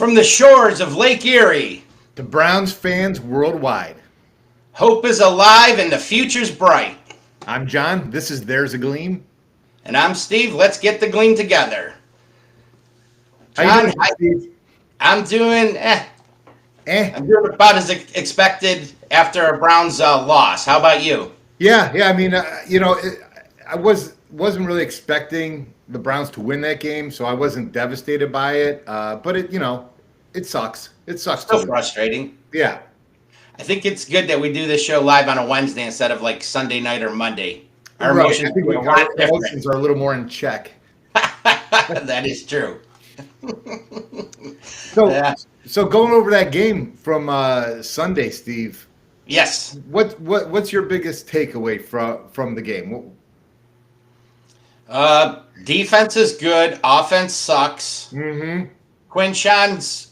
From the shores of Lake Erie, To Browns fans worldwide. hope is alive and the future's bright. I'm John. This is There's a Gleam. And I'm Steve. Let's get the gleam together. How you John, doing, Steve? I'm doing I'm doing about as expected after a Browns loss. How about you? Yeah. I mean, I wasn't really expecting the Browns to win that game, so I wasn't devastated by it. But it sucks. It sucks So too. frustrating. Yeah. I think it's good that we do this show live on a Wednesday instead of like Sunday night or Monday. Our Right. emotions I think are a lot our different. emotions are a little more in check. That is true. So, Yeah. so going over that game from Sunday, Steve. Yes. What's your biggest takeaway from the game? Defense is good. Offense sucks. Mm-hmm. Quinshawn's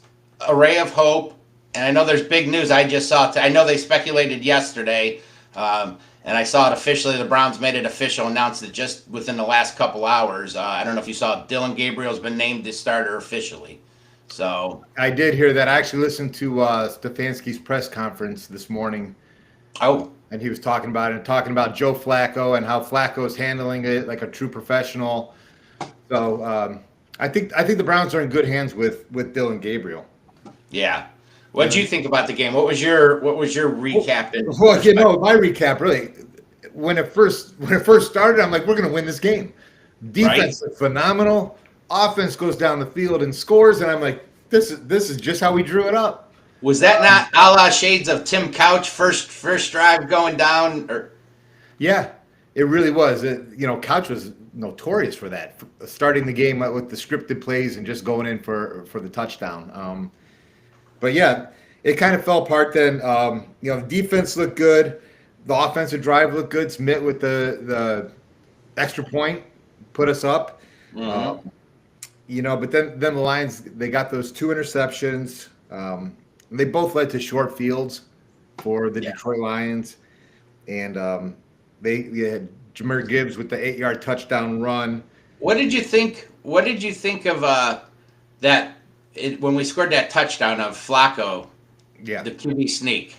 array of hope, and I know there's big news. I just saw. I know they speculated yesterday, and I saw it officially. The Browns made it official, announced it just within the last couple hours. I don't know if you saw. Dylan Gabriel's been named the starter officially. So I did hear that. I actually listened to Stefanski's press conference this morning, oh, and he was talking about Joe Flacco and how Flacco's handling it like a true professional. So I think the Browns are in good hands with Dylan Gabriel. yeah. What did you think about the game? What was your recap? Well, my recap really when it first started, I'm like, we're going to win this game. Defense is phenomenal. Offense goes down the field and scores, and I'm like, this is just how we drew it up. Was that not a la shades of Tim Couch first drive going down? Or Yeah, it really was. Couch was notorious for that, starting the game with the scripted plays and just going in for the touchdown. But yeah, it kind of fell apart then. The defense looked good. The offensive drive looked good. Smith with the extra point put us up. Mhm. But then the Lions, they got those two interceptions. They both led to short fields for the Detroit Lions. And they had Jahmyr Gibbs with the 8-yard touchdown run. What did you think? What did you think of that when we scored that touchdown of Flacco, Yeah. the QB sneak?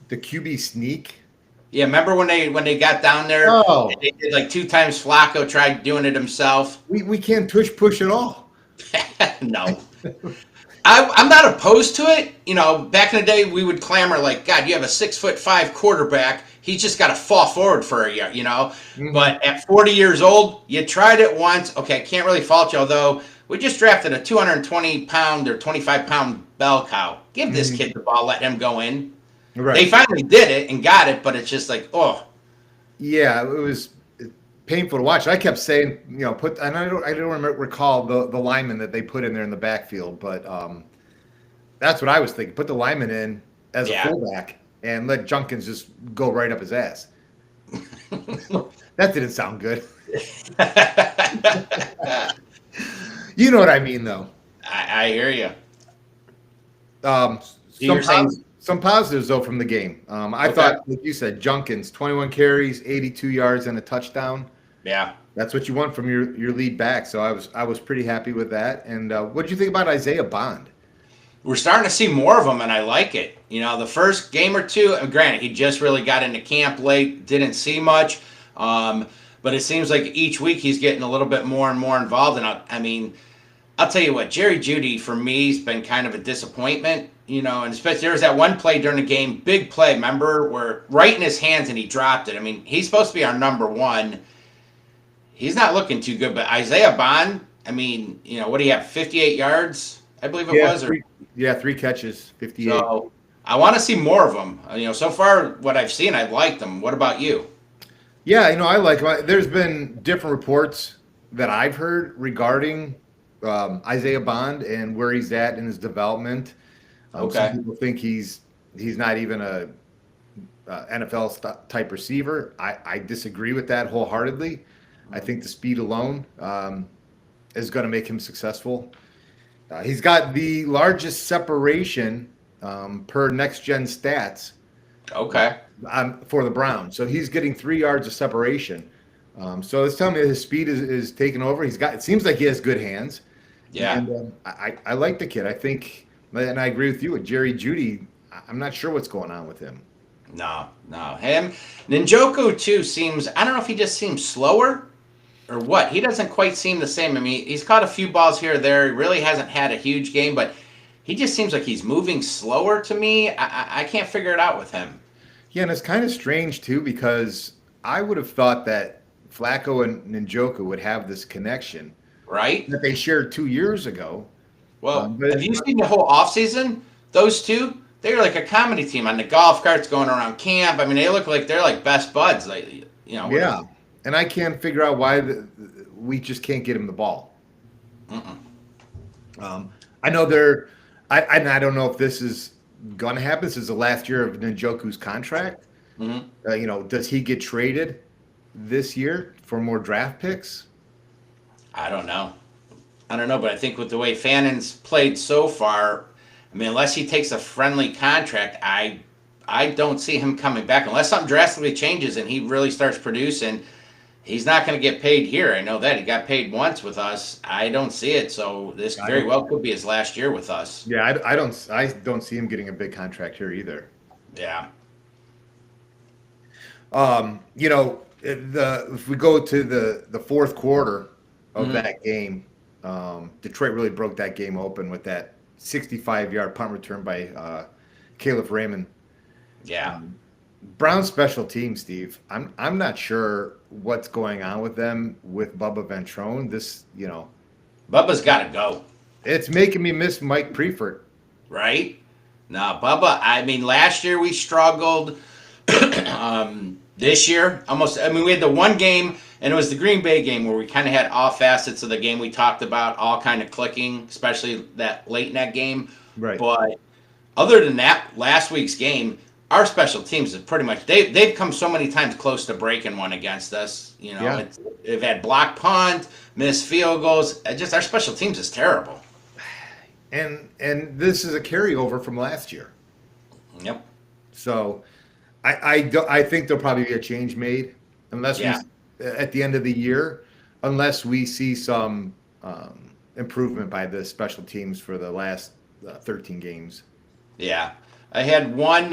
The QB sneak. Yeah, remember when they got down there? Oh. They did like 2 times. Flacco tried doing it himself. We can't push at all. No. I'm not opposed to it. Back in the day, we would clamor like, God, you have a 6'5" quarterback. He's just got to fall forward for a year, Mm-hmm. But at 40 years old, you tried it once. Okay, I can't really fault you, although we just drafted a 220-pound or 25-pound bell cow. Give this kid the ball, let him go in. Right. They finally did it and got it, but it's just like, oh. Yeah, it was painful to watch. I kept saying, and I don't recall the lineman that they put in there in the backfield, but that's what I was thinking. Put the lineman in as a fullback and let Junkins just go right up his ass. That didn't sound good. You know what I mean, though. I hear you. Some positives, though, from the game. I thought, like you said, Junkins, 21 carries, 82 yards, and a touchdown. Yeah. That's what you want from your lead back. So I was pretty happy with that. And what did you think about Isaiah Bond? We're starting to see more of him, and I like it. The first game or two, granted, he just really got into camp late, didn't see much. But it seems like each week he's getting a little bit more and more involved. And I'll tell you what, Jerry Jeudy, for me, has been kind of a disappointment. And especially there was that one play during the game, big play, remember, where right in his hands and he dropped it. He's supposed to be our number one. He's not looking too good, but Isaiah Bond, what do you have, 58 yards, I believe it was? 3 catches, 58. So I want to see more of them. So far what I've seen, I've liked them. What about you? Yeah, I like him. There's been different reports that I've heard regarding Isaiah Bond and where he's at in his development. Some people think he's not even a NFL type receiver. I disagree with that wholeheartedly. I think the speed alone is going to make him successful. He's got the largest separation per next gen stats. Okay. For the Browns, so he's getting 3 yards of separation. So it's telling me that his speed is taking over. It seems like he has good hands, Yeah. And I like the kid. I think, and I agree with you with Jerry Judy. I'm not sure what's going on with him. No, no. Him, Ninjoku too seems. I don't know if he just seems slower or what. He doesn't quite seem the same. I mean, he's caught a few balls here or there. He really hasn't had a huge game, but he just seems like he's moving slower to me. I can't figure it out with him. Yeah, and it's kind of strange too because I would have thought that Flacco and Ninjoku would have this connection Right? that they shared 2 years ago. Well, But have you seen the whole offseason? Those two, they were like a comedy team on the golf carts going around camp. I mean, they look like they're like best buds. Like, yeah, and I can't figure out why we just can't get him the ball. Mm-mm. I know they're. I don't know if this is going to happen. This is the last year of Ninjoku's contract. Mm-hmm. Does he get traded this year for more draft picks? I don't know. I don't know, but I think with the way Fannon's played so far, I mean, unless he takes a friendly contract, I don't see him coming back unless something drastically changes and he really starts producing. He's not going to get paid here. I know that he got paid once with us. I don't see it, so this very well could be his last year with us. Yeah, I don't see him getting a big contract here either. Yeah. If we go to the fourth quarter of that game, Detroit really broke that game open with that 65-yard punt return by Caleb Raymond. Yeah. Brown special team, Steve. I'm not sure what's going on with them with Bubba Ventrone. Bubba's got to go. It's making me miss Mike Preifert. Right? No, Bubba, I mean, last year we struggled. This year, we had the one game, and it was the Green Bay game where we kind of had all facets of the game we talked about all kind of clicking, especially that late in that game. Right. But other than that, last week's game, our special teams is pretty much they've come so many times close to breaking one against us. They've had block punt, missed field goals. Just our special teams is terrible. And this is a carryover from last year. Yep. So I think there'll probably be a change made unless we at the end of the year, unless we see some improvement by the special teams for the last 13 games. Yeah. I had one,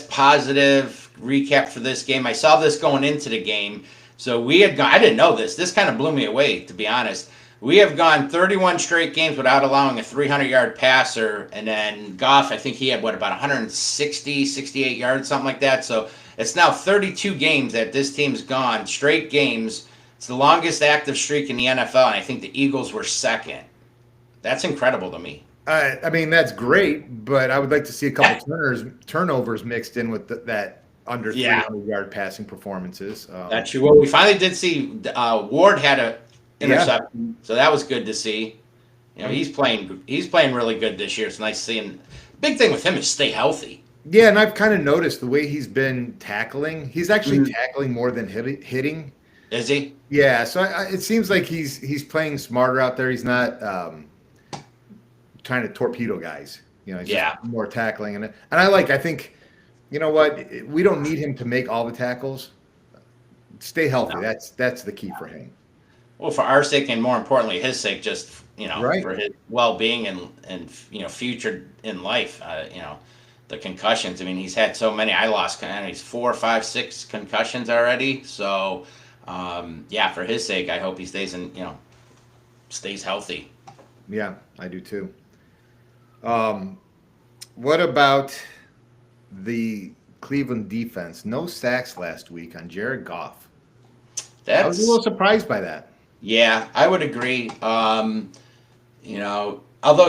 positive recap for this game. I saw this going into the game. So I didn't know this. This kind of blew me away, to be honest. We have gone 31 straight games without allowing a 300-yard passer. And then Goff, I think he had, about 160, 68 yards, something like that. So it's now 32 games that this team's gone, straight games. It's the longest active streak in the NFL, and I think the Eagles were second. That's incredible to me. I mean, that's great, but I would like to see a couple turnovers mixed in with that under 300-yard passing performances. That's true. Well, we finally did see Ward had a interception, so that was good to see. He's playing really good this year. It's nice seeing. Big thing with him is stay healthy. Yeah, and I've kind of noticed the way he's been tackling. He's actually tackling more than hitting. Is he? Yeah, so it seems like he's playing smarter out there. He's not trying to torpedo guys. He's just more tackling. And I think, you know what? We don't need him to make all the tackles. Stay healthy. No. That's the key for him. Well, for our sake and more importantly, his sake, just, right. For his well-being and future in life, the concussions. I mean, he's had so many. I lost, he's 4, 5, 6 concussions already. So, for his sake, I hope he stays stays healthy. Yeah, I do too. What about the Cleveland defense? No sacks last week on Jared Goff. I was a little surprised by that. Yeah, I would agree. Although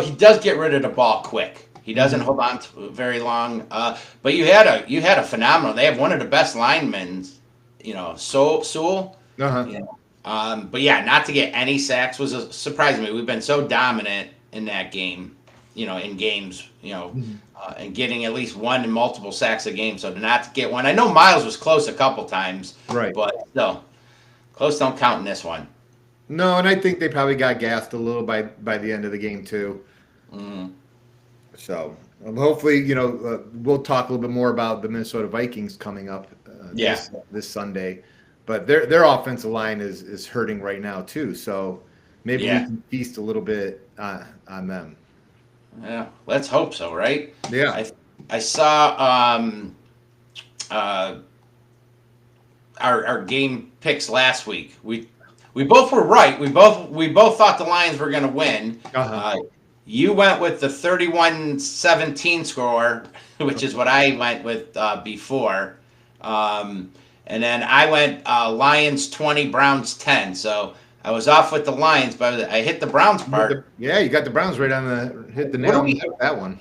he does get rid of the ball quick. He doesn't hold on to it very long. But you had a phenomenal. They have one of the best linemen, Sewell. But not to get any sacks was a surprise to me. We've been so dominant in that game, in games, and getting at least one and multiple sacks a game. So to not get one, I know Miles was close a couple times, right? But still, close don't count in this one. No, and I think they probably got gassed a little by the end of the game too. So hopefully, we'll talk a little bit more about the Minnesota Vikings coming up this Sunday. But their offensive line is hurting right now too. So maybe we Yeah. can feast a little bit on them. Yeah. Let's hope so, right? Yeah. I saw uh, our game picks last week. We both were right. We both thought the Lions were going to win. Uh-huh. You went with the 31-17 score, which is what I went with before. And then I went Lions 20, Browns 10. So I was off with the Lions, but I hit the Browns part. Yeah, you got the Browns right on hit the What nail are on the we head with that one.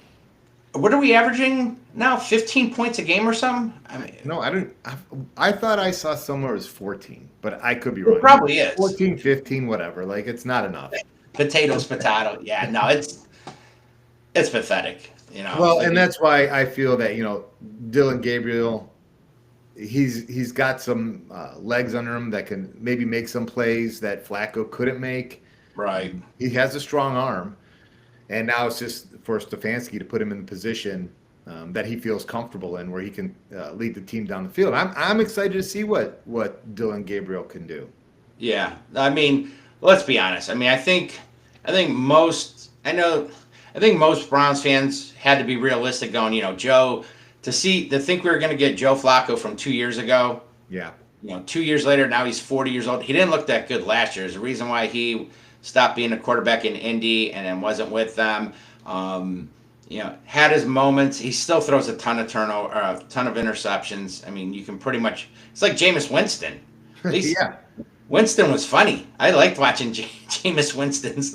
what are we averaging now? 15 points a game or something? I mean, No, I don't. I thought I saw somewhere it was 14, but I could be it wrong. probably is. 14, 15, whatever. Like, it's not enough. Potatoes, potato. Yeah, no, it's pathetic. Well, and that's why I feel that, Dylan Gabriel, he's got some legs under him that can maybe make some plays that Flacco couldn't make. right. He has a strong arm, and now it's just for Stefanski to put him in the position that he feels comfortable in, where he can lead the team down the field. I'm excited to see what Dylan Gabriel can do. Yeah, I mean, let's be honest. I mean, I think most Browns fans had to be realistic, going, Joe, to think we were going to get Joe Flacco from 2 years ago. Yeah. 2 years later, now he's 40 years old. He didn't look that good last year. There's a reason why he stopped being a quarterback in Indy and then wasn't with them. Had his moments. He still throws a ton of turnover, a ton of interceptions. I mean, you can pretty much. It's like Jameis Winston. At least Yeah. Winston was funny. I liked watching Jameis Winston's.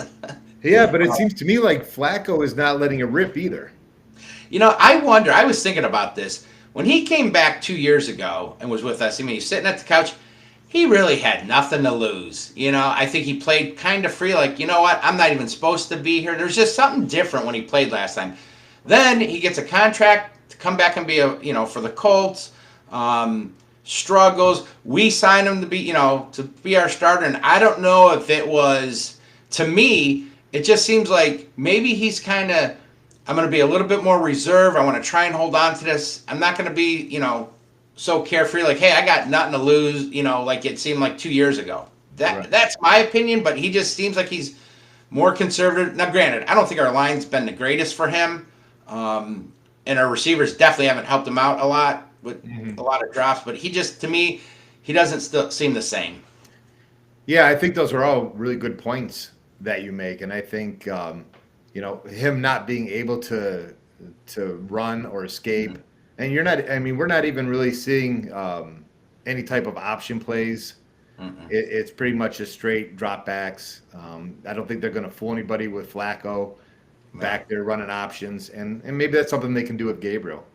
Yeah, but it seems to me like Flacco is not letting it rip either. I wonder. I was thinking about this when he came back 2 years ago and was with us. I mean, he's sitting at the couch. He really had nothing to lose. I think he played kind of free. Like, you know what? I'm not even supposed to be here. There's just something different when he played last time. Then he gets a contract to come back and be for the Colts. Struggles. We signed him to be our starter. And I don't know if it was, to me, it just seems like maybe he's kind of, I'm going to be a little bit more reserved. I want to try and hold on to this. I'm not going to be, so carefree. Like, hey, I got nothing to lose, like it seemed like 2 years ago. That's my opinion, but he just seems like he's more conservative. Now, granted, I don't think our line's been the greatest for him. And our receivers definitely haven't helped him out a lot with a lot of drops, but to me, he doesn't still seem the same. Yeah, I think those are all really good points that you make, and I think him not being able to run or escape, and we're not even really seeing any type of option plays. It's pretty much just straight dropbacks. I don't think they're going to fool anybody with Flacco back there running options, and maybe that's something they can do with Gabriel.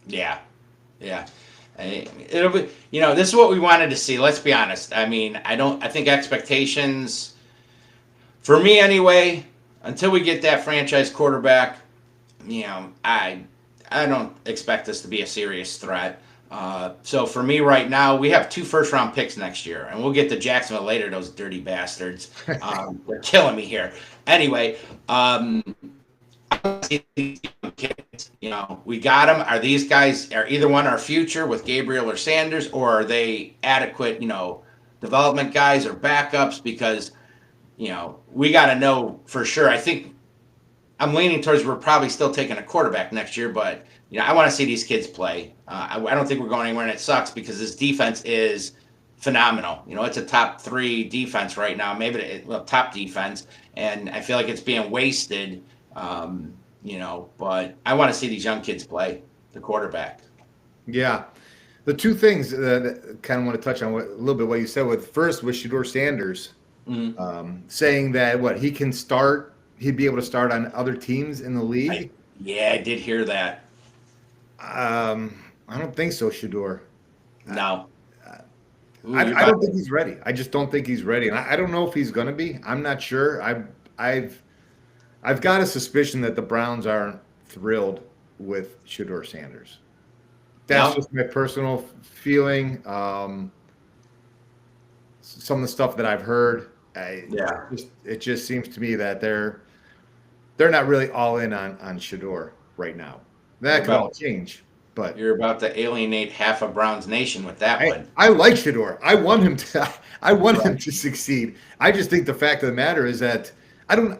Yeah. It'll be, this is what we wanted to see. Let's be honest. I mean, I think expectations, for me anyway, until we get that franchise quarterback, I don't expect this to be a serious threat. So for me right now, we have 2 first-round picks next year, and we'll get to Jacksonville later, those dirty bastards. They're killing me here. Anyway, kids, we got them. Are these guys, are either one our future with Gabriel or Sanders, or are they adequate, development guys or backups? Because, we got to know for sure. I think I'm leaning towards we're probably still taking a quarterback next year, but I want to see these kids play. I don't think we're going anywhere, and it sucks because this defense is phenomenal. It's a top 3 defense right now, maybe top defense, and I feel like it's being wasted. But I want to see these young kids play the quarterback. Yeah. The 2 things that kind of want to touch on a little bit what you said with Shedeur Sanders, saying that he'd be able to start on other teams in the league. I did hear that. I don't think so, Shedeur. No. I don't think he's ready. I just don't think he's ready. And I don't know if he's going to be. I'm not sure. I've got a suspicion that the Browns aren't thrilled with Shedeur Sanders. That's just my personal feeling. Some of the stuff that I've heard, it just seems to me that they're not really all in on Shedeur right now. That could all change. But You're about to alienate half of Browns Nation with that one. I like Shador. I want him to. I want him to succeed. I just think the fact of the matter is that I don't.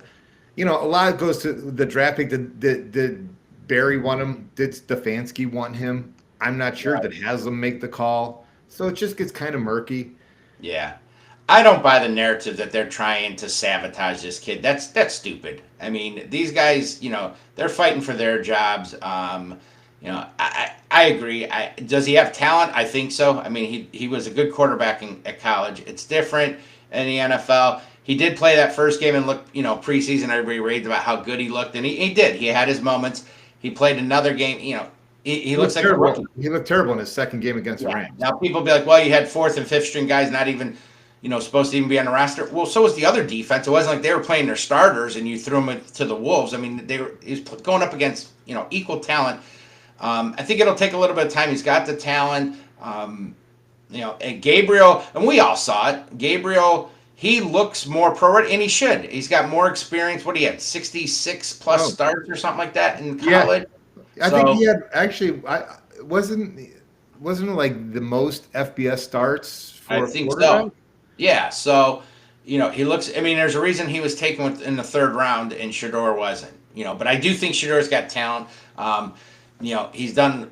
A lot goes to the draft pick. Did Barry want him? Did Stefanski want him? I'm not sure. Right. Did Haslam make the call? So it just gets kind of murky. Yeah. I don't buy the narrative that they're trying to sabotage this kid. That's stupid. I mean, these guys, they're fighting for their jobs. I agree. Does he have talent? I think so. I mean, he was a good quarterback at college. It's different in the NFL. He did play that first game and look, preseason. Everybody raved about how good he looked, and he did. He had his moments. He played another game. He looks like terrible. a rookie. He looked terrible in his second game against the Rams. Now people be like, well, you had fourth and fifth string guys not even, supposed to even be on the roster. Well, so was the other defense. It wasn't like they were playing their starters and you threw them to the wolves. I mean, he was going up against equal talent. I think it'll take a little bit of time. He's got the talent. And Gabriel, and we all saw it. Gabriel, he looks more pro, and he should. He's got more experience. What do you have? 66 plus starts or something like that in college. Yeah. I think he had actually. Wasn't it like the most FBS starts for I a think quarterback? so. Yeah. So, he looks. I mean, there's a reason he was taken in the third round, and Shador wasn't. But I do think Shador's got talent. He's done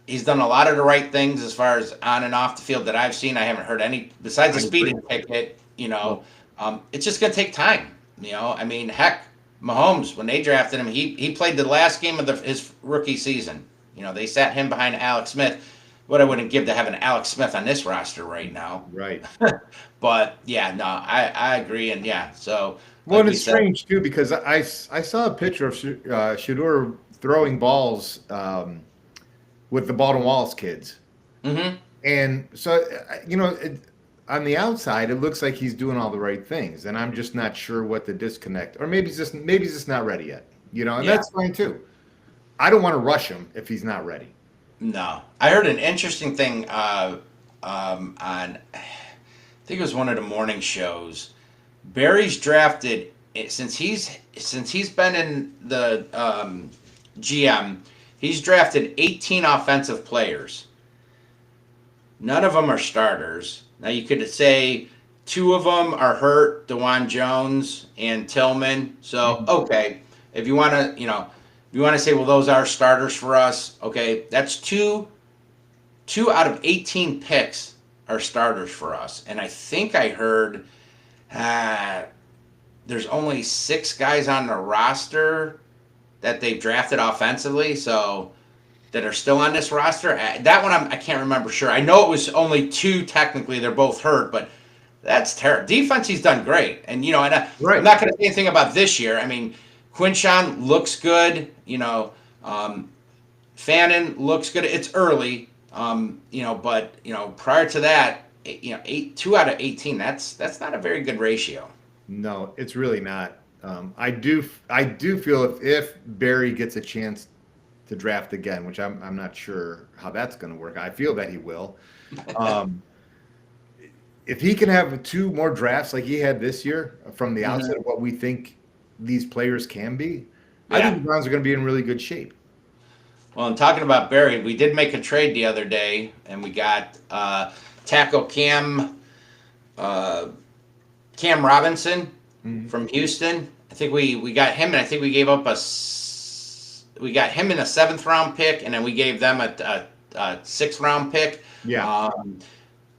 a lot of the right things as far as on and off the field that I've seen. I haven't heard any besides the speeding ticket. It's just gonna take time. I mean, heck, Mahomes, when they drafted him, he played the last game of his rookie season. They sat him behind Alex Smith. What I wouldn't give to have an Alex Smith on this roster right now. Right. But yeah, no, I agree, and yeah, so. Well, and it's strange too because I saw a picture of Shador throwing balls with the Baldwin Wallace kids, and so on the outside, it looks like he's doing all the right things, and I'm just not sure what the disconnect, or maybe he's just not ready yet, and that's fine too. I don't want to rush him if he's not ready. No, I heard an interesting thing on, I think it was one of the morning shows. Barry's drafted since he's been in the GM. He's drafted 18 offensive players. None of them are starters. Now you could say 2 of them are hurt, DeJuan Jones and Tillman. So okay, if you want to say, well, those are starters for us. Okay, that's two out of 18 picks are starters for us. And I think I heard there's only 6 guys on the roster that they've drafted offensively, so that are still on this roster. That one I can't remember sure. I know it was only 2 technically. They're both hurt, but that's terrible. Defense, he's done great. And, I'm not going to say anything about this year. I mean, Quinshawn looks good. Fannin looks good. It's early, but, prior to that, 2 out of 18, that's not a very good ratio. No, it's really not. I do feel if Barry gets a chance to draft again, which I'm not sure how that's going to work. I feel that he will. If he can have 2 more drafts like he had this year from the outset of what we think these players can be, I think the Browns are going to be in really good shape. Well, I'm talking about Barry. We did make a trade the other day, and we got tackle Cam Robinson from Houston. I think we got him, and I think we gave up we got him in a 7th round pick, and then we gave them a 6th round pick. Yeah.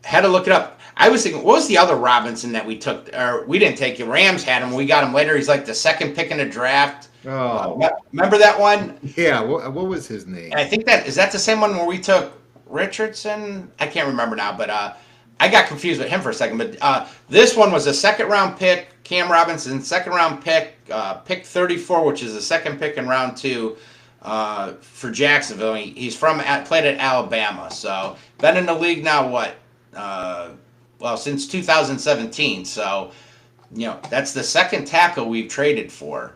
Had to look it up. I was thinking, what was the other Robinson that we took? Or we didn't take it. Rams had him. We got him later. He's like the 2nd pick in the draft. Oh. Remember that one? Yeah. What was his name? And I think is that the same one where we took Richardson? I can't remember now, but I got confused with him for a second. But this one was a 2nd round pick. Cam Robinson, 2nd round pick, pick 34, which is the 2nd pick in round 2 for Jacksonville. He's played at Alabama, so been in the league now. Since 2017. So, that's the 2nd tackle we've traded for,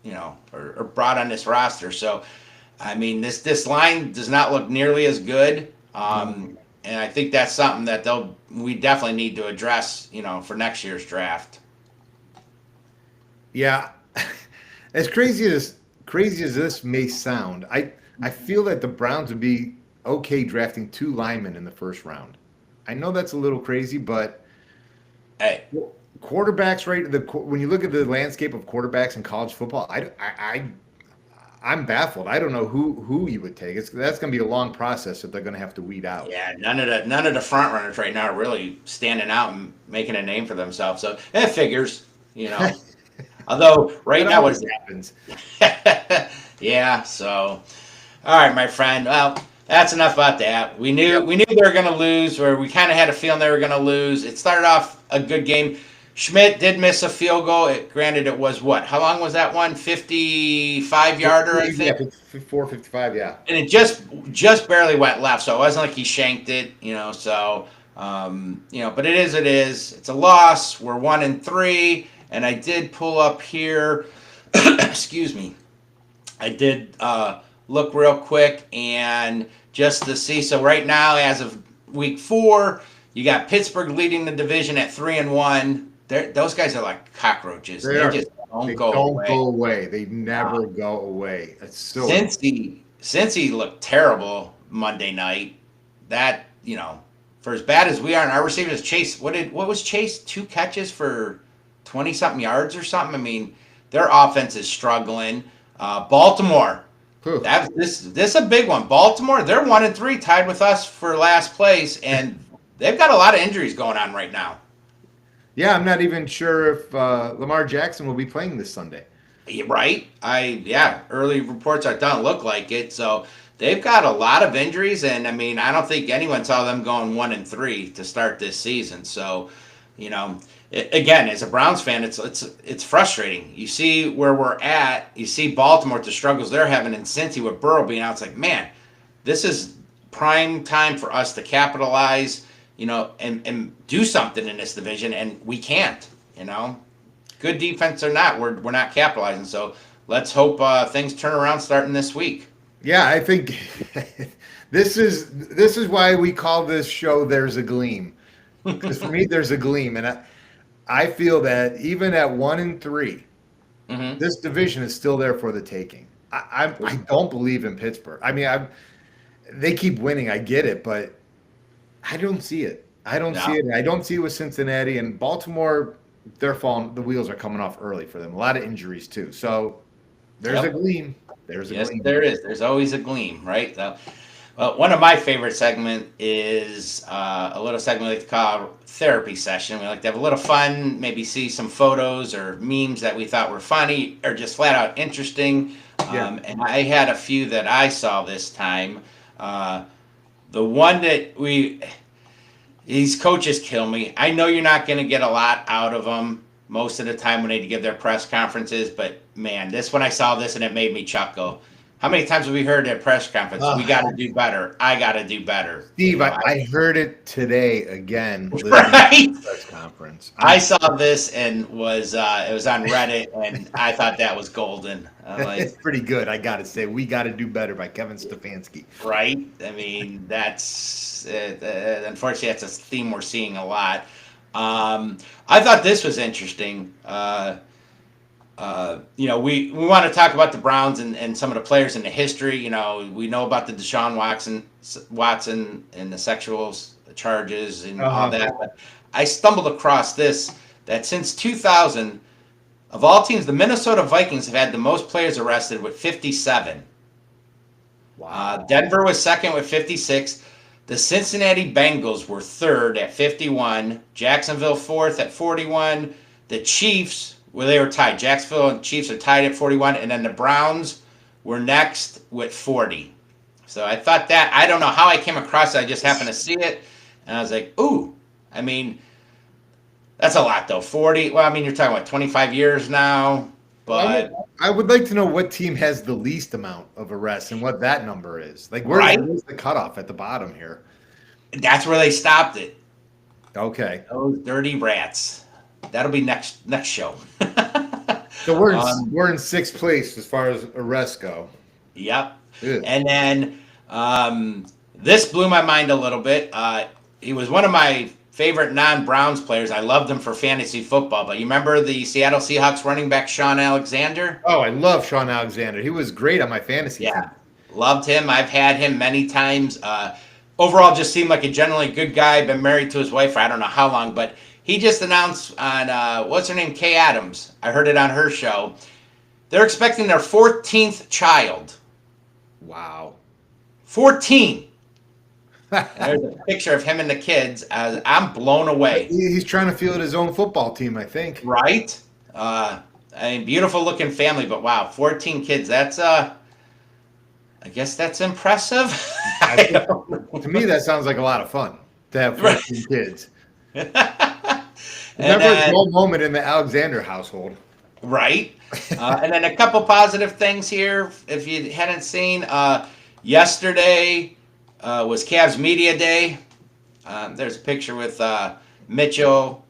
or brought on this roster. So, I mean, this line does not look nearly as good. And I think that's something that we definitely need to address, for next year's draft. Yeah, as crazy as this may sound, I feel that the Browns would be okay drafting 2 linemen in the first round. I know that's a little crazy, but Hey, quarterbacks, right? When you look at the landscape of quarterbacks in college football, I'm baffled. I don't know who you would take. That's going to be a long process that they're going to have to weed out. yeah, none of the front runners right now are really standing out and making a name for themselves. So it figures, you know. Although right That now, always happens. yeah. So, all right, my friend. Well, that's enough about that. We knew they were going to lose, or we kind of had a feeling they were going to lose. It started off a good game. Schmidt did miss a field goal. Granted, it was what? How long was that one? 55-yarder, I think. Yeah, 54, 55, yeah. And it just barely went left, so it wasn't like he shanked it, you know. So, but it is. It's a loss. We're 1-3, and I did pull up here. Excuse me. I did look real quick and just to see. So right now, as of week 4, you got Pittsburgh leading the division at 3-1. Those guys are like cockroaches. They just don't go away. They never go away. It's so Cincy looked terrible Monday night. That, for as bad as we are, and our receivers, Chase, what was Chase? 2 catches for 20-something yards or something? I mean, their offense is struggling. Baltimore, this is a big one. Baltimore, they're 1-3, tied with us for last place, and they've got a lot of injuries going on right now. Yeah, I'm not even sure if Lamar Jackson will be playing this Sunday. Right? Early reports don't look like it. So they've got a lot of injuries, and I mean, I don't think anyone saw them going 1-3 to start this season. So, again, as a Browns fan, it's frustrating. You see where we're at. You see Baltimore, the struggles they're having, and Cincy with Burrow being out. It's like, man, this is prime time for us to capitalize, and do something in this division, and we can't. Good defense or not, we're not capitalizing. So let's hope things turn around starting this week. Yeah, I think this is why we call this show "There's a Gleam," because for me, there's a gleam, and I feel that even at 1-3, this division is still there for the taking. I don't believe in Pittsburgh. I mean, they keep winning. I get it, but I don't see it. I don't see it. I don't see it with Cincinnati and Baltimore. They're falling. The wheels are coming off early for them. A lot of injuries too. So there's a gleam. There's a gleam. There is. There's always a gleam, right? So, one of my favorite segment is a little segment we like to call therapy session. We like to have a little fun, maybe see some photos or memes that we thought were funny or just flat out interesting. And I had a few that I saw this time. The one that these coaches kill me. I know you're not going to get a lot out of them most of the time when they give their press conferences, but man, when I saw this and it made me chuckle. How many times have we heard at press conference? We got to do better. I got to do better. Steve, I heard it today again. Right? Press conference. I saw this and it was on Reddit, and I thought that was golden. It's pretty good, I got to say. We got to do better by Kevin Stefanski. Right? I mean, that's unfortunately that's a theme we're seeing a lot. I thought this was interesting. We want to talk about the Browns and some of the players in the history. We know about the Deshaun Watson and the sexual charges and all that. But I stumbled across this, that since 2000, of all teams, the Minnesota Vikings have had the most players arrested with 57. Wow. Denver was second with 56. The Cincinnati Bengals were third at 51. Jacksonville fourth at 41. The Chiefs, they were tied. Jacksonville and Chiefs are tied at 41. And then the Browns were next with 40. So I thought that, I don't know how I came across it. I just happened to see it. And I was like, ooh, I mean, that's a lot though. 40. Well, I mean, you're talking about 25 years now. But I would like to know what team has the least amount of arrests and what that number is. Like, where's the cutoff at the bottom here? That's where they stopped it. Okay. Those dirty rats. That'll be next show. So we're in sixth place as far as arrests go. Yep. Good. And then this blew my mind a little bit. He was one of my favorite non-Browns players. I loved him for fantasy football. But you remember the Seattle Seahawks running back Shaun Alexander? Oh, I love Shaun Alexander. He was great on my fantasy team. Loved him. I've had him many times. Overall, just seemed like a generally good guy. Been married to his wife for I don't know how long, but he just announced on what's her name, Kay Adams. I heard it on her show. They're expecting their 14th child. Wow. 14. There's a picture of him and the kids. I'm blown away. He's trying to field his own football team, I think. Right? I mean, beautiful looking family, but wow, 14 kids. That's I guess that's impressive. To me, that sounds like a lot of fun to have 14 kids. Remember a dull moment in the Alexander household. Right. And then a couple positive things here. If you hadn't seen, yesterday was Cavs Media Day. There's a picture with Mitchell,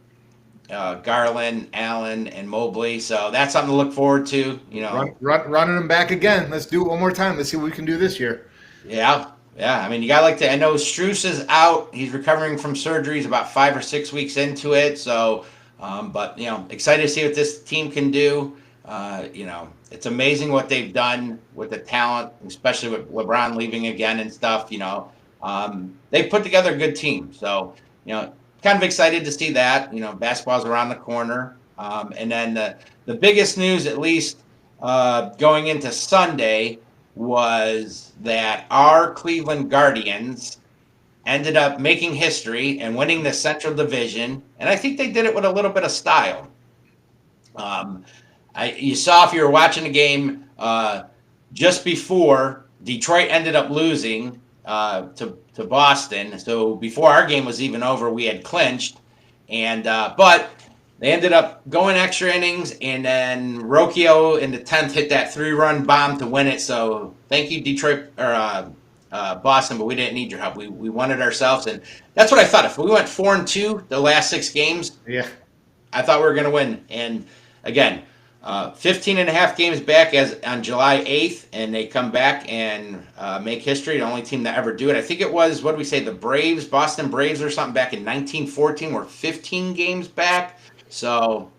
Garland, Allen, and Mobley. So that's something to look forward to. You know, running them back again. Let's do it one more time. Let's see what we can do this year. Yeah. I mean, you gotta I know Strus is out. He's recovering from surgery. He's about 5 or 6 weeks into it. So, but excited to see what this team can do. It's amazing what they've done with the talent, especially with LeBron leaving again and stuff. They put together a good team. So, kind of excited to see that. Basketball's around the corner. And then the biggest news, at least going into Sunday, was that our Cleveland Guardians ended up making history and winning the Central Division. And I think they did it with a little bit of style. You saw, if you were watching the game, just before Detroit ended up losing to Boston. So before our game was even over, we had clinched. And but they ended up going extra innings, and then Rocchio in the 10th hit that 3-run bomb to win it. So thank you, Detroit or Boston, but we didn't need your help. We won it ourselves, and that's what I thought. If we went 4-2 the last 6 games, yeah, I thought we were going to win. And again, 15 and a half games back as on July 8th, and they come back and make history. The only team that ever do it. I think it was, what did we say, the Braves, Boston Braves or something back in 1914 were 15 games back. So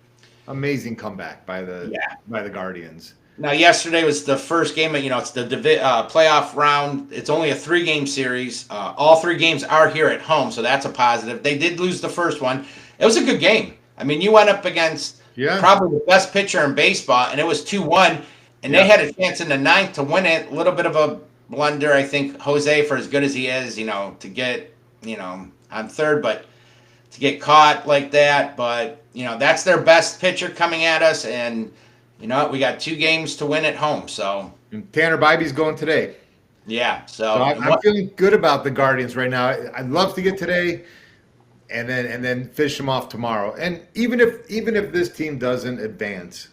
amazing comeback by the Guardians. Now, yesterday was the first game. It's the playoff round. It's only a 3-game series. All 3 games are here at home, so that's a positive. They did lose the first one. It was a good game. I mean, you went up against probably the best pitcher in baseball, and it was 2-1, and they had a chance in the 9th to win it. A little bit of a blunder, I think, Jose, for as good as he is, to get, on third, but to get caught like that. But, that's their best pitcher coming at us, and we got 2 games to win at home. So and Tanner Bybee's going today. Yeah. So I'm feeling good about the Guardians right now. I'd love to get today and then finish them off tomorrow. And even if this team doesn't advance,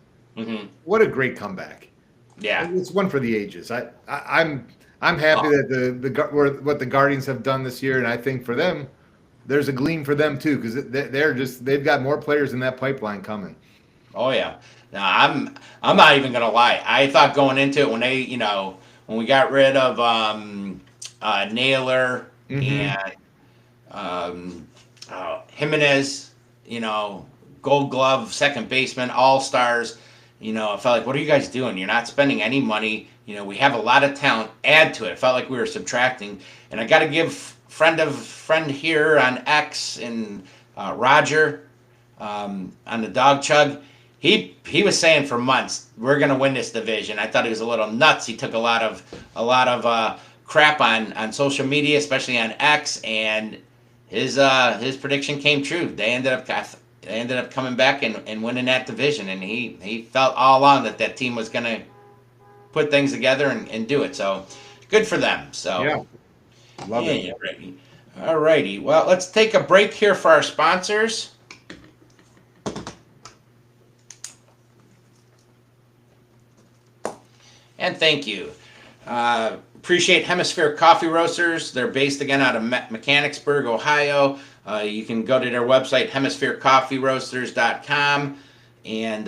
what a great comeback. Yeah. It's one for the ages. I'm happy that what the Guardians have done this year, and I think for them, there's a gleam for them too, because they've got more players in that pipeline coming. Oh yeah. Now I'm not even gonna lie. I thought going into it when they when we got rid of Naylor and Jimenez, Gold Glove, second baseman, all stars. I felt like, what are you guys doing? You're not spending any money. We have a lot of talent. Add to it. It felt like we were subtracting. And I got to give friend here on X and Roger on the Dog Chug. He was saying for months, we're going to win this division. I thought he was a little nuts. He took a lot of crap on social media, especially on X, and his prediction came true. They ended up coming back and winning that division, and he felt all along that team was going to put things together and do it. So good for them. So yeah, love it. All righty. Well, let's take a break here for our sponsors. And thank you. Appreciate Hemisphere Coffee Roasters. They're based again out of Mechanicsburg, Ohio. You can go to their website, hemispherecoffeeroasters.com, and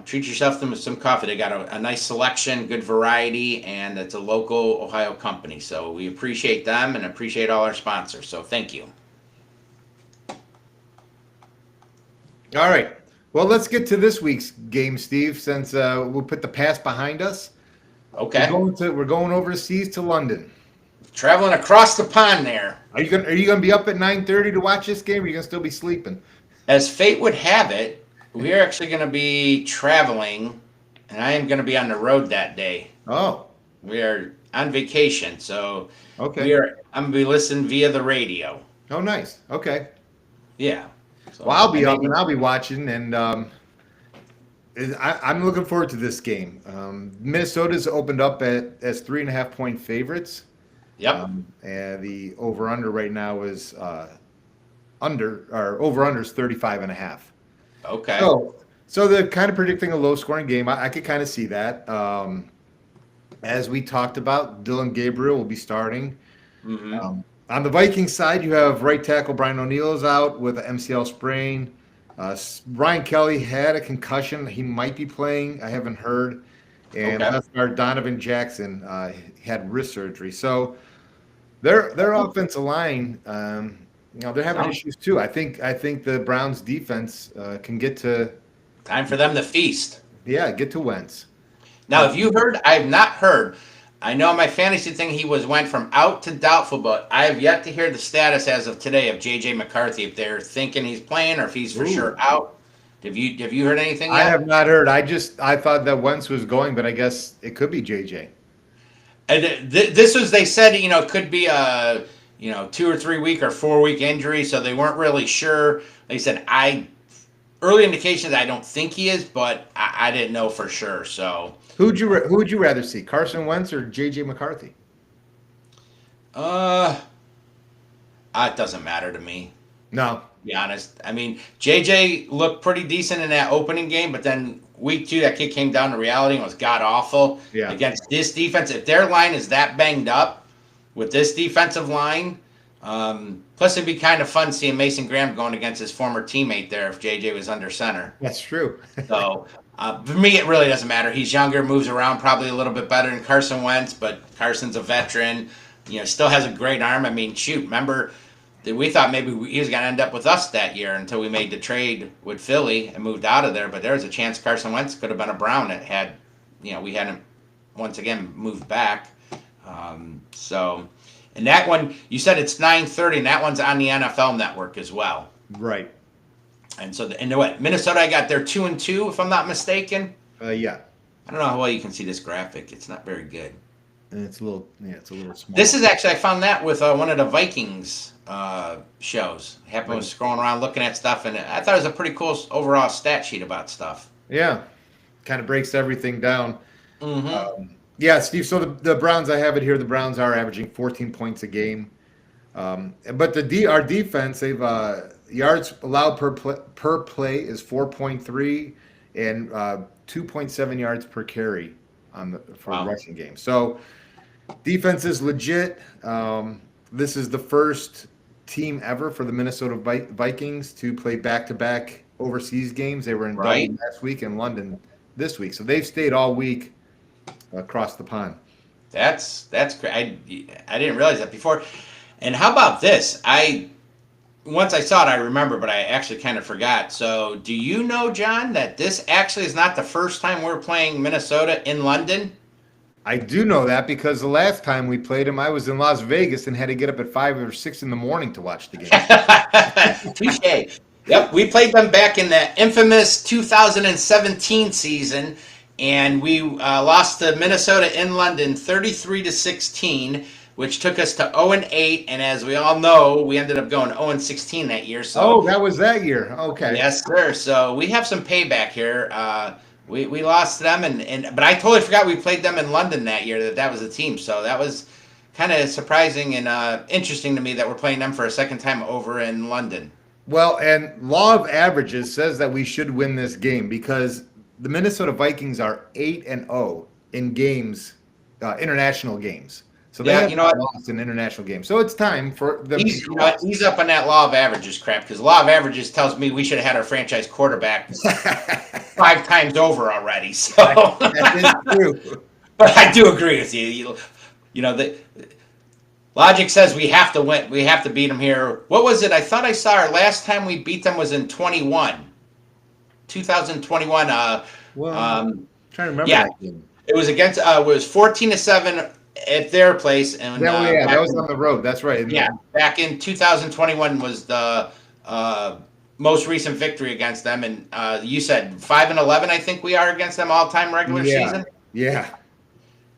treat yourself to some coffee. They got a nice selection, good variety, and it's a local Ohio company. So we appreciate them and appreciate all our sponsors. So thank you. All right. Well, let's get to this week's game, Steve, since we'll put the past behind us. Okay. We're going overseas to London. Traveling across the pond there. Are you gonna be up at 9:30 to watch this game? Or are you gonna still be sleeping? As fate would have it, we're actually going to be traveling, and I am going to be on the road that day. Oh, We are on vacation, so okay. I'm going to be listening via the radio. Oh, nice. Okay. Yeah. So, Well, I'll be and up maybe- and I'll be watching, and I'm looking forward to this game. Minnesota's opened up as 3.5 point favorites. Yep. And the over under right now is over under is 35.5. Okay. So they're kind of predicting a low scoring game. I could kind of see that. As we talked about, Dylan Gabriel will be starting. Mm-hmm. On the Vikings side, you have right tackle Brian O'Neill is out with an MCL sprain. Ryan Kelly had a concussion. He might be playing. I haven't heard. And Okay. left guard Donovan Jackson had wrist surgery. So their offensive line, they're having issues too. I think the Browns defense can get to Time for them to feast. get to Wentz. Now, have you heard? I have not heard. I know my fantasy thing, he went from out to doubtful, but I have yet to hear the status as of today of J.J. McCarthy, if they're thinking he's playing or if he's for sure out. Have you heard anything yet? I have not heard. I thought that Wentz was going, but I guess it could be JJ. And this was, they said, it could be a 2 or 3 week or 4 week injury, so they weren't really sure. They said early indications I don't think he is, but I didn't know for sure. So Who would you rather see, Carson Wentz or JJ McCarthy? it doesn't matter to me. No. To be honest. I mean, JJ looked pretty decent in that opening game, but then week 2, that kid came down to reality and was god awful against this defense. If their line is that banged up with this defensive line, plus it'd be kind of fun seeing Mason Graham going against his former teammate there if JJ was under center. That's true. So for me, it really doesn't matter. He's younger, moves around probably a little bit better than Carson Wentz, but Carson's a veteran. Still has a great arm. I mean, shoot, remember we thought maybe he was going to end up with us that year until we made the trade with Philly and moved out of there. But there was a chance Carson Wentz could have been a Brown that had, we hadn't once again moved back. And that one, you said it's 9:30, and that one's on the NFL Network as well. Right. And so, what, Minnesota, I got their 2-2, if I'm not mistaken. Yeah. I don't know how well you can see this graphic. It's not very good. And it's a little small. This is actually, I found that with one of the Vikings shows. I was scrolling around looking at stuff, and I thought it was a pretty cool overall stat sheet about stuff. Yeah. Kind of breaks everything down. Mm-hmm. Yeah, Steve. So the Browns, I have it here. The Browns are averaging 14 points a game. But our defense, they've yards allowed per play is 4.3 and 2.7 yards per carry for the rushing game. So defense is legit. This is the first team ever for the Minnesota Vikings to play back-to-back overseas games. They were in Dublin last week and London this week. So they've stayed all week across the pond. That's great. I didn't realize that before. And how about this? Once I saw it, I remember, but I actually kind of forgot. So do you know, John, that this actually is not the first time we're playing Minnesota in London? I do know that because the last time we played them, I was in Las Vegas and had to get up at 5 or 6 in the morning to watch the game. Touche. Yep, we played them back in the infamous 2017 season, and we lost to Minnesota in London 33-16, which took us to 0-8. And as we all know, we ended up going 0-16 that year. So that was that year. Okay. Yes, sir. So we have some payback here. We lost to them, but I totally forgot we played them in London that year. That was a team. So that was kind of surprising and interesting to me that we're playing them for a second time over in London. Well, and law of averages says that we should win this game because the Minnesota Vikings are 8-0 in games, international games. So they have lost in international games. So it's time for them. He's up on that law of averages crap because law of averages tells me we should have had our franchise quarterback 5 times over already. So that is true. But I do agree with you. The logic says we have to win. We have to beat them here. What was it? I thought I saw our last time we beat them was in 2021. Well, I'm trying to remember that game. It was against. It was 14-7 at their place, and That was on the road. That's right. yeah, back in 2021 was the most recent victory against them, and you said 5-11. I think we are against them all-time regular season. Yeah.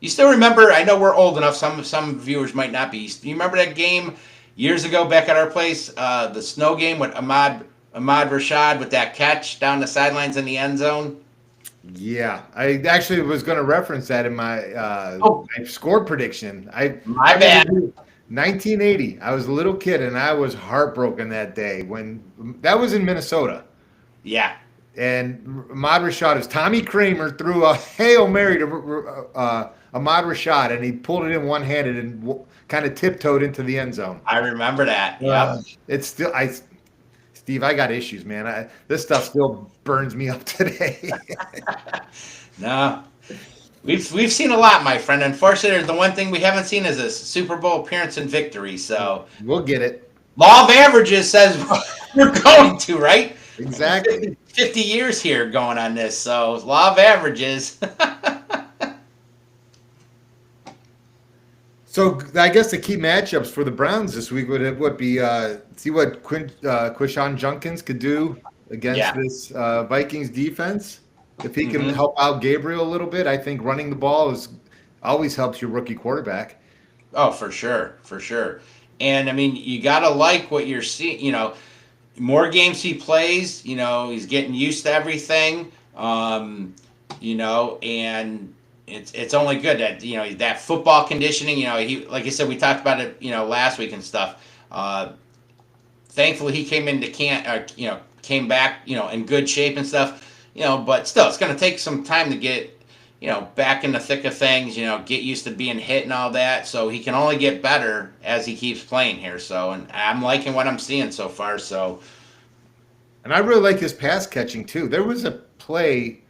You still remember? I know we're old enough. Some viewers might not be. You remember that game years ago back at our place, the snow game with Ahmad Rashad with that catch down the sidelines in the end zone? Yeah, I actually was going to reference that in my my score prediction. My bad. 1980. I was a little kid and I was heartbroken that day when that was in Minnesota. Yeah. And Ahmad Rashad, as Tommy Kramer threw a Hail Mary to Ahmad Rashad, and he pulled it in one-handed and kind of tiptoed into the end zone. I remember that. Yeah. It's still Steve, I got issues, man. This stuff still burns me up today. No, we've seen a lot, my friend. Unfortunately, the one thing we haven't seen is a Super Bowl appearance and victory. So we'll get it. Law of averages says we're going to, right? Exactly. 50 years here going on this. So law of averages. So I guess the key matchups for the Browns this week would be see what Quinshon Judkins could do against this Vikings defense. If he can help out Gabriel a little bit, I think running the ball always helps your rookie quarterback. Oh, for sure, for sure. And I mean, you gotta like what you're seeing. You know, more games he plays, you know, he's getting used to everything. You know, and it's only good that, you know, that football conditioning, you know, he, like I said, we talked about it, you know, last week and stuff. Thankfully he came into camp, you know, came back, you know, in good shape and stuff, you know, but still it's going to take some time to get, you know, back in the thick of things, you know, get used to being hit and all that. So he can only get better as he keeps playing here. So, and I'm liking what I'm seeing so far. So, and I really like his pass catching too. There was a play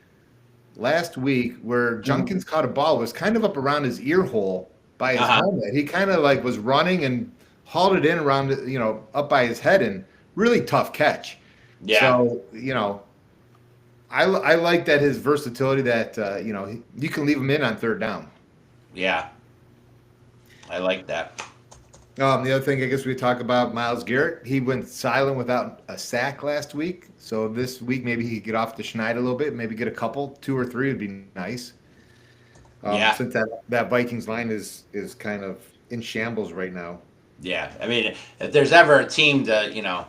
last week where Judkins caught a ball, was kind of up around his ear hole by his helmet. He kind of like was running and hauled it in around, you know, up by his head, and really tough catch. Yeah. So, you know, I like that his versatility, that, you know, you can leave him in on third down. Yeah. I like that. The other thing I guess we talk about, Myles Garrett. He went silent without a sack last week. So this week maybe he could get off the schneid a little bit, maybe get a couple, 2 or 3 would be nice. Since that Vikings line is kind of in shambles right now. Yeah, I mean, if there's ever a team to, you know,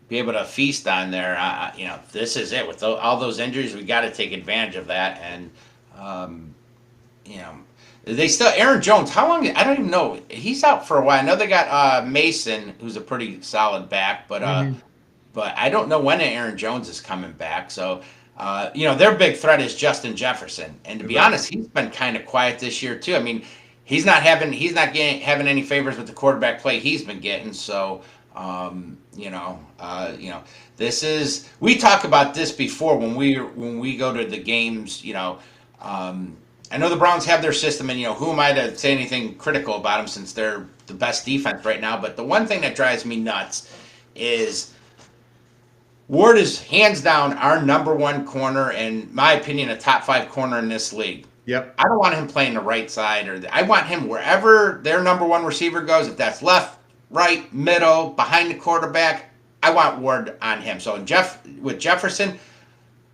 be able to feast on there, you know, this is it. With all those injuries, we got to take advantage of that. And, you know, they still, Aaron Jones, how long, I don't even know. He's out for a while. I know they got Mason, who's a pretty solid back, but I don't know when Aaron Jones is coming back. So, you know, their big threat is Justin Jefferson. And to be honest, he's been kind of quiet this year too. I mean, he's not having any favors with the quarterback play he's been getting. So, you know, this is, we talk about this before when we go to the games, you know, I know the Browns have their system, and, you know, who am I to say anything critical about them since they're the best defense right now? But the one thing that drives me nuts is Ward is hands down our number one corner, and in my opinion, a top 5 corner in this league. Yep. I don't want him playing the right side, I want him wherever their number one receiver goes. If that's left, right, middle, behind the quarterback, I want Ward on him. So with Jefferson,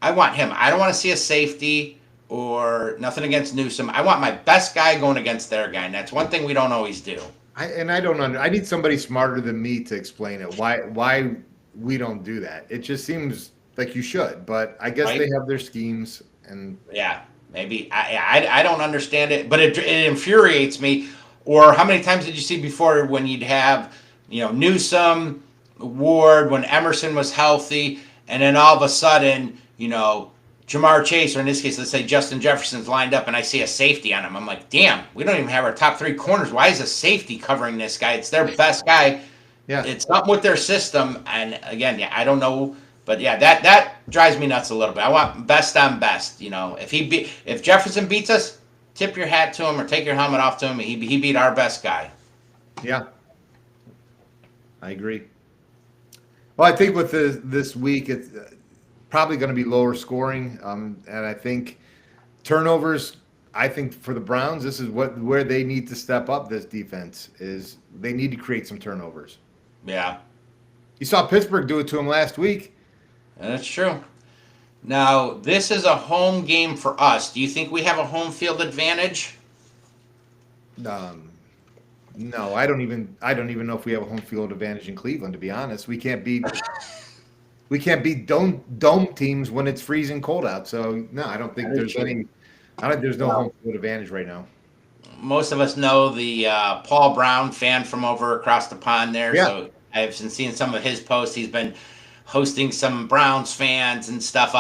I want him. I don't want to see a safety or nothing against Newsome. I want my best guy going against their guy, and that's one thing we don't always do. I need somebody smarter than me to explain it. Why we don't do that? It just seems like you should, but I guess they have their schemes, and yeah, maybe I don't understand it, but it infuriates me. Or how many times did you see before when you'd have, you know, Newsome, Ward, when Emerson was healthy, and then all of a sudden, you know, Jamar Chase, or in this case, let's say Justin Jefferson's lined up and I see a safety on him. I'm like, damn, we don't even have our top 3 corners. Why is a safety covering this guy? It's their best guy. Yeah. It's something with their system. And again, yeah, I don't know. But yeah, that drives me nuts a little bit. I want best on best. You know, if Jefferson beats us, tip your hat to him or take your helmet off to him. He beat our best guy. Yeah. I agree. Well, I think with this week, it's probably going to be lower scoring, and I think turnovers I think for the Browns, this is where they need to step up. This defense is they need to create some turnovers. Yeah, You saw Pittsburgh do it to them last week. that's true. Now, this is a home game for us. Do you think we have a home field advantage? Um, no, I don't even know if we have a home field advantage in Cleveland. To be honest, we can't beat dome teams when it's freezing cold out. So no, I don't think That is there's true. any. I don't. There's no Well, home field advantage right now. most of us know the Paul Brown fan from over across the pond there. Yeah. So I've been seeing some of his posts. He's been hosting some Browns fans and stuff.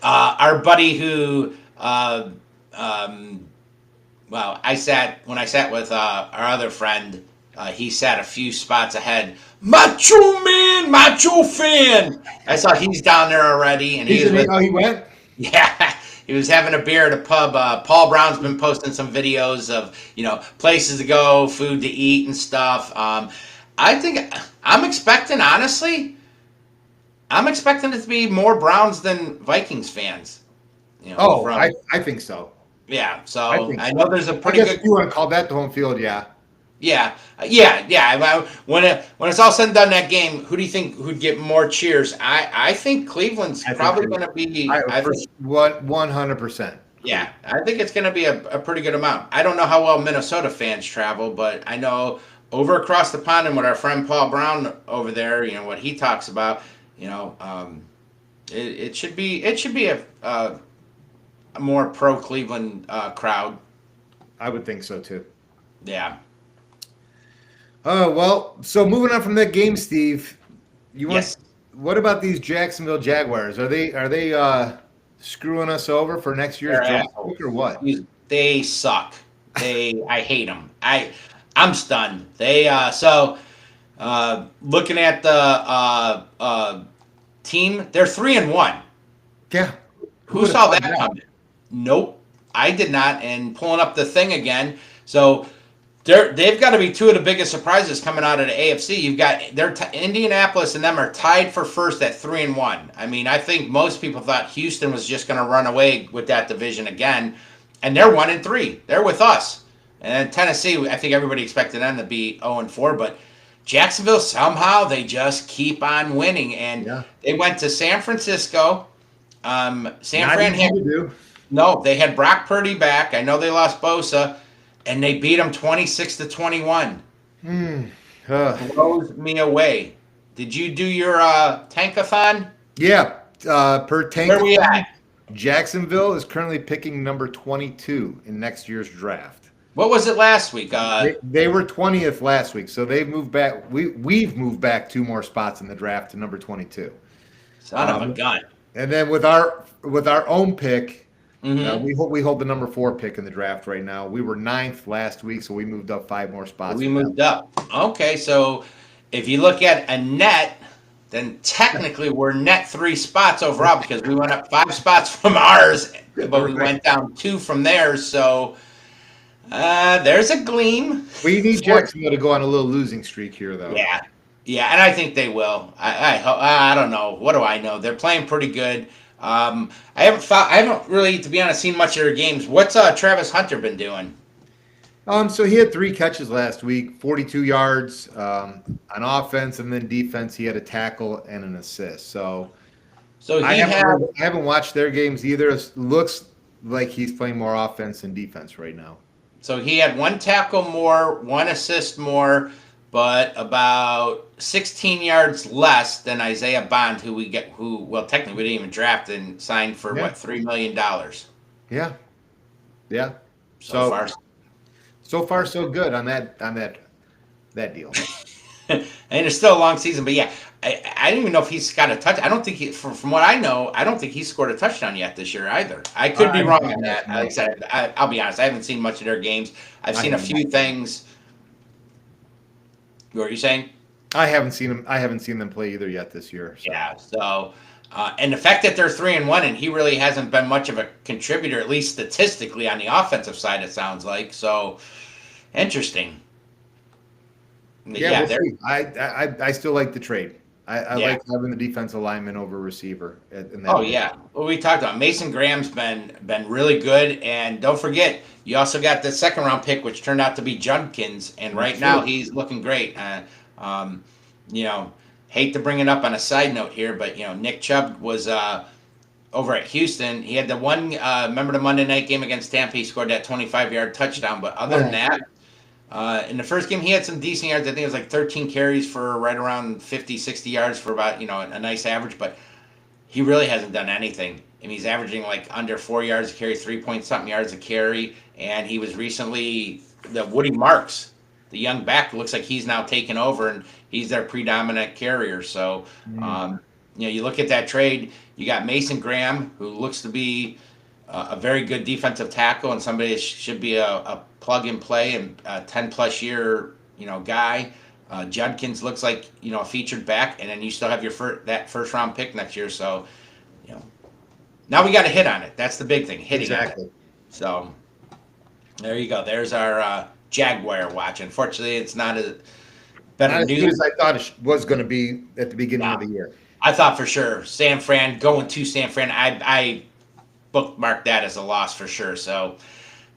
Our buddy who, well, when I sat with our other friend, he sat a few spots ahead. Macho man, macho fan. I saw he's down there already, and He went. yeah, he was having a beer at a pub. Paul Brown's been posting some videos of places to go, food to eat, and stuff. I think I'm expecting, honestly, it to be more Browns than Vikings fans. Oh, I think so. Yeah. So I know there's a I pretty guess good. if you want to call that the home field, yeah. Yeah, yeah. When it's all said and done, that game, who do you think would get more cheers? I think Cleveland's probably going to be. I think 100%. Yeah, I think it's going to be a pretty good amount. I don't know how well Minnesota fans travel, but I know over across the pond and what our friend Paul Brown over there, what he talks about, it should be a more pro Cleveland crowd. I would think so too. Yeah. Oh well, so moving on from that game, Steve, Yes. what about these Jacksonville Jaguars? Are they screwing us over for next year's They're draft assholes. pick or what? They suck. I hate them. I'm stunned. Looking at the team, they're 3-1. Yeah. Who saw that coming? Nope, I did not. And pulling up the thing again, so they've got to be two of the biggest surprises coming out of the AFC. You've got Indianapolis and them are tied for first at 3-1. I mean, I think most people thought Houston was just going to run away with that division again, and they're 1-3. They're with us. And Tennessee, I think everybody expected them to be 0-4, but Jacksonville somehow they just keep on winning, and they went to San Francisco. San Fran had no, they had Brock Purdy back. I know they lost Bosa, and they beat them 26-21. Blows me away. Did you do your tankathon? Yeah, per tank. Where we at? Jacksonville is currently picking number 22 in next year's draft. What was it last week? They were 20th last week, so they've moved back. We've moved back 2 more spots in the draft to number 22. Son of a gun. And then with our own pick, Mm-hmm. we hold the number 4 pick in the draft right now. We were 9th last week, so we moved up 5 more spots. We moved up. Okay, so if you look at a net, then technically we're net 3 spots overall because we went up 5 spots from ours, but we went down 2 from theirs. So there's a gleam. We need Jacksonville to go on a little losing streak here, though. Yeah, and I think they will. I don't know. What do I know? They're playing pretty good. I haven't really, to be honest, seen much of their games. What's Travis Hunter been doing? So he had 3 catches last week, 42 yards on offense, and then defense he had a tackle and an assist. So I haven't watched their games either. It looks like he's playing more offense than defense right now. So he had 1 tackle more, 1 assist more, but about 16 yards less than Isaiah Bond, who technically we didn't even draft and signed for $3 million. Yeah. So far so good on that deal. And it's still a long season, but I don't even know if he's got a touch. I don't think from what I know, I don't think he's scored a touchdown yet this year either. I could be wrong on that. Like I said, I'll be honest. I haven't seen much of their games. I've seen a few things. What were you saying? I haven't seen them play either yet this year. So. Yeah. So, and the fact that they're 3-1 and he really hasn't been much of a contributor, at least statistically, on the offensive side, it sounds like. So, interesting. Yeah, we'll see. I still like the trade. I Yeah. like having the defensive lineman over receiver. In that Oh yeah. Well, we talked about Mason Graham's been really good, and don't forget you also got the second round pick, which turned out to be Judkins, and right That's now true. he's looking great. Um, you know, hate to bring it up on a side note here, but Nick Chubb was over at Houston. He had the one. Remember the Monday night game against Tampa? He scored that 25-yard touchdown. But other than that, in the first game, he had some decent yards. I think it was like 13 carries for right around 50, 60 yards for about a nice average, but he really hasn't done anything. I mean, he's averaging like under 4 yards a carry, 3 point something yards a carry, and he was recently the Woody Marks, the young back. Looks like he's now taken over, and he's their predominant carrier. So, you look at that trade. You got Mason Graham, who looks to be a very good defensive tackle and somebody that should be a plug and play and a 10+ year guy. Judkins looks like a featured back, and then you still have your that first round pick next year. So, now we got to hit on it. That's the big thing, hitting Exactly. on it. So there you go. There's our Jaguar watch. Unfortunately, it's not as better Not as good news. as I thought it was going to be at the beginning No. of the year. I thought for sure San Fran going to San Fran. I bookmarked that as a loss for sure. So,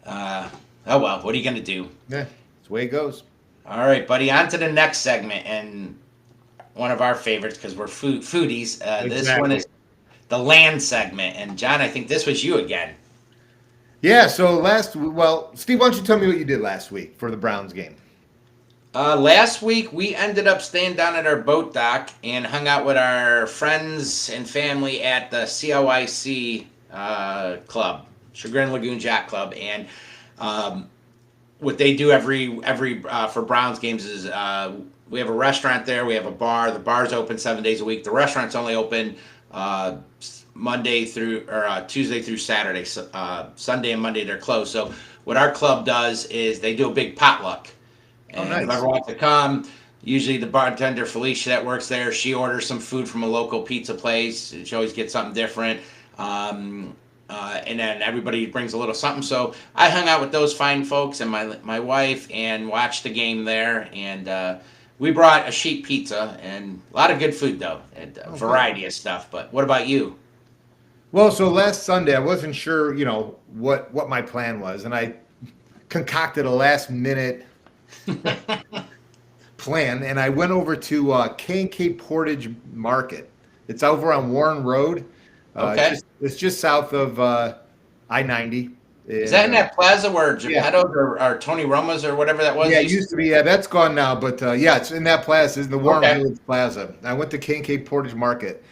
oh well. What are you going to do? Yeah, that's the way it goes. All right, buddy. On to the next segment, and one of our favorites because we're foodies. This one is the land segment, and John, I think this was you again. Yeah. So Steve, why don't you tell me what you did last week for the Browns game? Last week, we ended up staying down at our boat dock and hung out with our friends and family at the COIC club, Chagrin Lagoon Yacht Club. And what they do every for Browns games is we have a restaurant there. We have a bar. The bar's open 7 days a week. The restaurant's only open Monday through or Tuesday through Saturday. Sunday and Monday they're closed. So what our club does is they do a big potluck. And nice. whoever wants to come, usually the bartender Felicia that works there, she orders some food from a local pizza place. She always gets something different. And then everybody brings a little something. So I hung out with those fine folks and my wife and watched the game there. And we brought a sheet pizza and a lot of good food, though, and a variety of stuff. But what about you? Well, so last Sunday I wasn't sure, what my plan was, and I concocted a last minute plan, and I went over to K&K Portage Market. It's over on Warren Road. Okay. It's just south of I-90. Is that in that plaza where Geppetto's or Tony Roma's or whatever that was? Yeah, it used to be. Yeah, that's gone now. But it's in that plaza. It's in the Warren Village Plaza. I went to K&K Portage Market.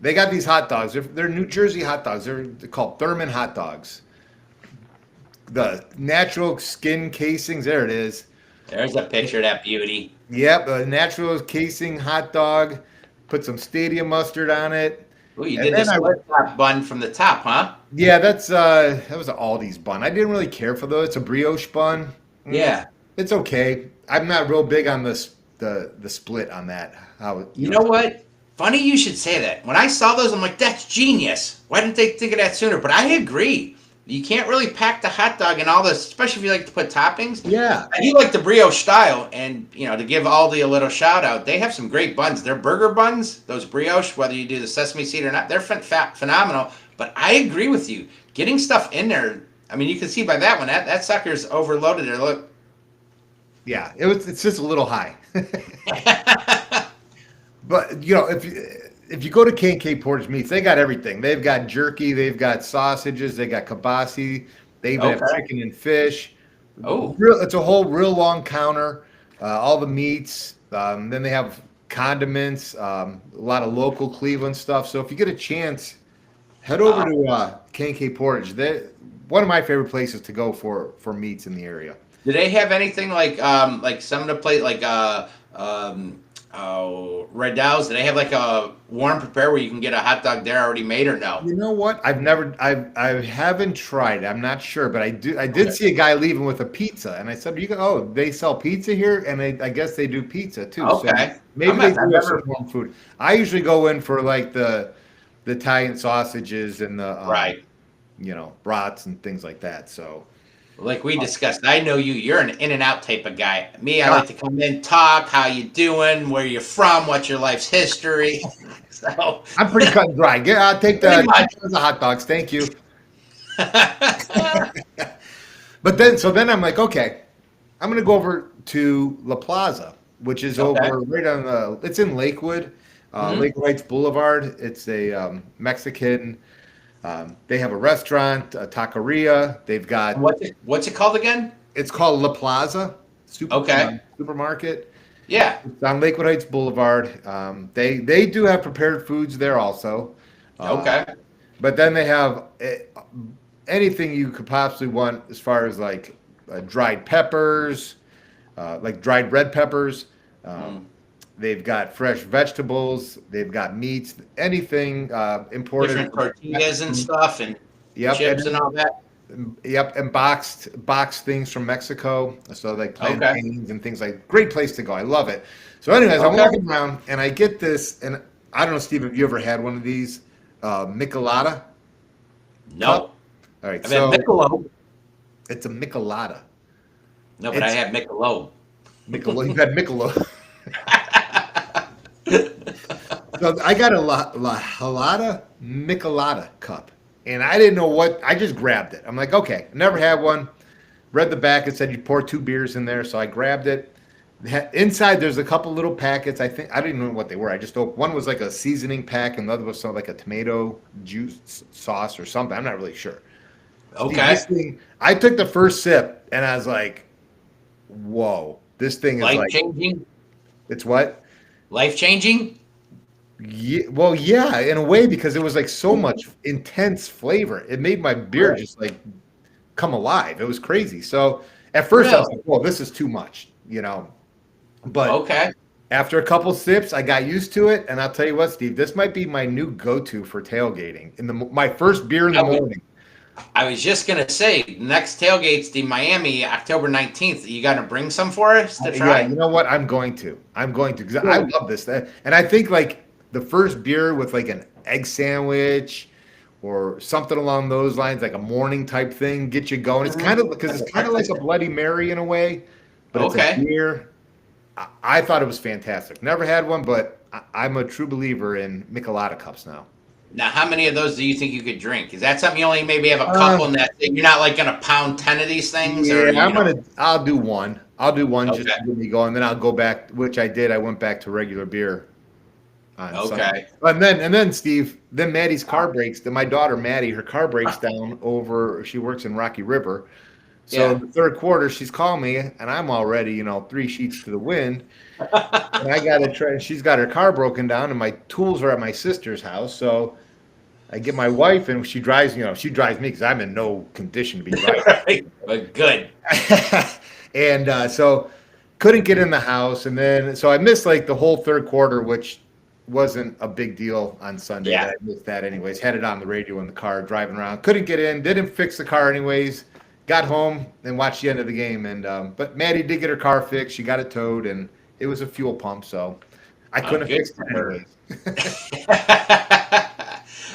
They got these hot dogs. They're New Jersey hot dogs. They're called Thurman hot dogs. The natural skin casings. There it is. There's a picture of that beauty. Yep, a natural casing hot dog. Put some stadium mustard on it. Ooh, you did this split top bun from the top, huh? Yeah, that was an Aldi's bun. I didn't really care for those. It's a brioche bun. Yeah, it's okay. I'm not real big on the split on that. You know what? Funny you should say that. When I saw those, I'm like, that's genius. Why didn't they think of that sooner? But I agree. You can't really pack the hot dog and all this, especially if you like to put toppings. Yeah. I do like the brioche style, and to give Aldi a little shout out, they have some great buns. Their burger buns, those brioche, whether you do the sesame seed or not, they're phenomenal. But I agree with you. Getting stuff in there, I mean, you can see by that one, that sucker's overloaded there. Look. Yeah, it's just a little high. But if you go to K&K Portage Meats, they got everything. They've got jerky, they've got sausages, they got kibasi, they even have chicken and fish. Oh, it's a whole real long counter. All the meats. Then they have condiments. A lot of local Cleveland stuff. So if you get a chance, head over to K&K Portage. They're one of my favorite places to go for meats in the area. Do they have anything like some of the place like Redell's? Do they have like a warm prepare where you can get a hot dog there already made, or no? You know what? I haven't tried. I'm not sure, but I did see a guy leaving with a pizza, and I said, they sell pizza here, and I guess they do pizza too. Okay, so maybe they do have some warm food. I usually go in for like the Italian sausages and the brats and things like that. So Like we discussed, I know you. You're an in and out type of guy. Me, I Yeah, like to come in, talk, how you doing, where you're from, what's your life's history. So I'm pretty cut and dry. Yeah, I'll take pretty the much. hot dogs. Thank you. But then I'm like, okay, I'm gonna go over to La Plaza, which is Okay. over right on the. It's in Lakewood, Hmm. Lakewood Heights Boulevard. It's a Mexican. They have a restaurant, a taqueria. They've got. What's it called again? It's called La Plaza Okay. Supermarket. Yeah. It's on Lakewood Heights Boulevard. They do have prepared foods there also, uh, Okay. but then they have anything you could possibly want as far as like dried peppers, like dried red peppers. Mm. Um, they've got fresh vegetables. They've got meats. Anything imported Different from tortillas and Mexico. stuff and Yep, chips and all that. yep, and boxed things from Mexico. So like Okay. plantains and things like great place to go. I love it. So, anyways, I'm Okay. walking around and I get this, and I don't know, Steve, have you ever had one of these Michelada cup? No. All right, I've had so Michelob. it's a Michelada. No, but I It's have Michelob. Michelob. You've had Michelob. So I got a Halada Michelada cup, and I didn't know what. I just grabbed it. I'm like, okay, never had one. Read the back. It said you pour 2 beers in there, so I grabbed it. Inside, there's a couple little packets. I think I didn't know what they were. I just opened. One was like a seasoning pack, and the other was something like a tomato juice sauce or something. I'm not really sure. Steve, Okay. this thing. I took the first sip, and I was like, "Whoa, this thing is Life like changing. it's what." Life changing. Yeah, well, yeah, in a way because it was like so much intense flavor. It made my beer just like come alive. It was crazy. So at first I was Really? like, "Well, this is too much." But Okay. after a couple sips, I got used to it, and I'll tell you what, Steve, this might be my new go-to for tailgating. My first beer in the I was, morning. I was just gonna say, next tailgate's the Miami, October 19th. You gonna bring some for us to Yeah, try? you know what? I'm going to. I'm going to because I love this. And I think like the first beer with like an egg sandwich or something along those lines, like a morning type thing, get you going. It's kind of because it's kind of like a Bloody Mary in a way, but it's a Okay. beer. I thought it was fantastic. Never had one, but I'm a true believer in Michelada cups now. Now, how many of those do you think you could drink? Is that something you only maybe have a Uh, couple in that thing? You're not like gonna pound 10 of these things, yeah, or you know? I'll do one. I'll do one just Okay. to get me going. Then I'll go back, which I did. I went back to regular beer on Sunday. Okay. And then Steve, then Maddie's car breaks. Then my daughter Maddie, her car breaks down over. She works in Rocky River, so Yeah. in the third quarter, she's calling me, and I'm already 3 sheets to the wind, and I got to try. She's got her car broken down, and my tools are at my sister's house, so I get my wife, and she drives. She drives me because I'm in no condition to be driving. Right. But good. And so couldn't get in the house, and then so I missed like the whole third quarter, which wasn't a big deal on Sunday. Yeah. But I missed that anyways. Had it on the radio in the car driving around. Couldn't get in. Didn't fix the car anyways. Got home and watched the end of the game. And but Maddie did get her car fixed. She got it towed, and it was a fuel pump, so I couldn't have Good fixed it for her. anyways.